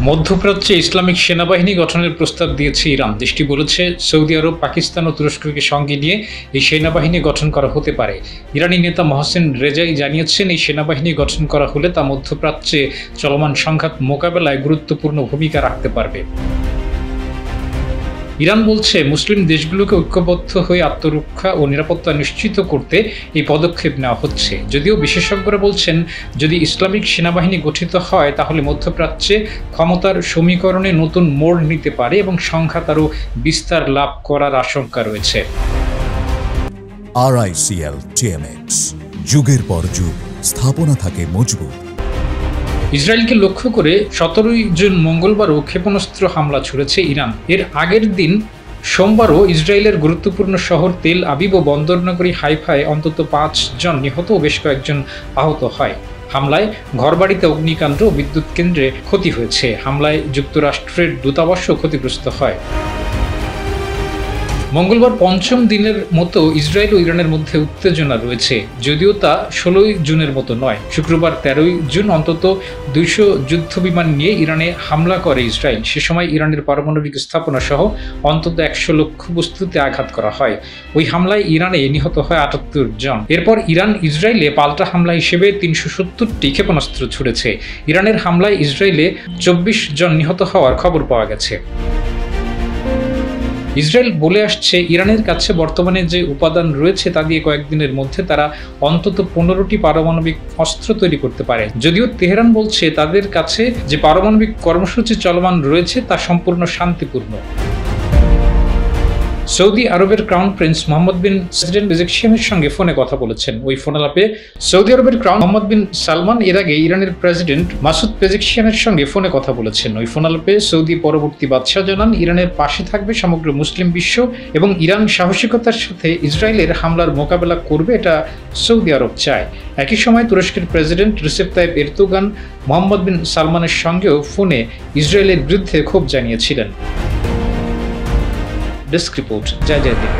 মধ্যপ্রাচ্যে ইসলামিক সেনাবাহিনী গঠনের প্রস্তাব দিয়েছে ইরান। দেশটি বলেছে সৌদি আরব, পাকিস্তান ও তুরস্ককে সঙ্গে নিয়ে এই সেনাবাহিনী গঠন করা হতে পারে। ইরানি নেতা মহসেন রেজাই জানিয়েছেন, এই সেনাবাহিনী গঠন করা হলে তা মধ্যপ্রাচ্যে চলমান সংঘাত মোকাবেলায় গুরুত্বপূর্ণ ভূমিকা রাখতে পারবে। ইরান বলছে, মুসলিম দেশগুলোকে ঐক্যবদ্ধ হয়ে আত্মরক্ষা ও নিরাপত্তা নিশ্চিত করতে এই পদক্ষেপ নেওয়া হচ্ছে। যদিও বিশেষজ্ঞরা বলছেন, যদি ইসলামিক সেনাবাহিনী গঠিত হয় তাহলে মধ্যপ্রাচ্যে ক্ষমতার সমীকরণে নতুন মোড় নিতে পারে এবং সংঘাত আরও বিস্তার লাভ করার আশঙ্কা রয়েছে। RICL TMX, যুগের পর যুগ স্থাপনা থাকে মজবুত। ইসরায়েলকে লক্ষ্য করে 17 জুন মঙ্গলবারও ক্ষেপণাস্ত্র হামলা ছুড়েছে ইরান। এর আগের দিন সোমবারও ইসরায়েলের গুরুত্বপূর্ণ শহর তেল আবিব ও বন্দরনগরী হাইফায় অন্তত 5 জন নিহত ও বেশ কয়েকজন আহত হয়। হামলায় ঘরবাড়িতে অগ্নিকাণ্ড ও বিদ্যুৎ কেন্দ্রে ক্ষতি হয়েছে। হামলায় যুক্তরাষ্ট্রের দূতাবাসও ক্ষতিগ্রস্ত হয়। মঙ্গলবার পঞ্চম দিনের মতো ইসরায়েল ও ইরানের মধ্যে উত্তেজনা রয়েছে, যদিও তা 16 জুনের মতো নয়। শুক্রবার 13 জুন অন্তত 200 যুদ্ধবিমান নিয়ে ইরানে হামলা করে ইসরায়েল। সে সময় ইরানের পারমাণবিক স্থাপনা সহ অন্তত 100 লক্ষ্যবস্তুতে আঘাত করা হয়। ওই হামলায় ইরানে নিহত হয় 78 জন। এরপর ইরান ইসরায়েলে পাল্টা হামলা হিসেবে 370টি ক্ষেপণাস্ত্র ছুড়েছে। ইরানের হামলায় ইসরায়েলে 24 জন নিহত হওয়ার খবর পাওয়া গেছে। ইসরায়েল বলে আসছে, ইরানের কাছে বর্তমানে যে উপাদান রয়েছে তা দিয়ে কয়েকদিনের মধ্যে তারা অন্তত 15টি পারমাণবিক অস্ত্র তৈরি করতে পারে। যদিও তেহরান বলছে, তাদের কাছে যে পারমাণবিক কর্মসূচি চলমান রয়েছে তা সম্পূর্ণ শান্তিপূর্ণ। সৌদি আরবের ক্রাউন প্রিন্স মোহাম্মদ বিন প্রেসিডেন্ট পেজেকশিয়ানের সঙ্গে ফোনে কথা বলেছেন। ওই ফোনালাপে সৌদি আরবের ক্রাউন মোহাম্মদ বিন সালমান এর আগে ইরানের প্রেসিডেন্ট মাসুদ পেজেকশিয়ানের সঙ্গে ফোনে কথা বলেছেন। ওই ফোনালাপে সৌদি পরবর্তী বাদশাহ জানান, ইরানের পাশে থাকবে সমগ্র মুসলিম বিশ্ব এবং ইরান সাহসিকতার সাথে ইসরায়েলের হামলার মোকাবেলা করবে, এটা সৌদি আরব চায়। একই সময় তুরস্কের president Recep Tayyip Erdogan Mohammed bin সালমানের সঙ্গেও ফোনে ইসরায়েলের বিরুদ্ধে ক্ষোভ জানিয়েছিলেন। ডেস্ক রিপোর্ট, জয় জয় দিন।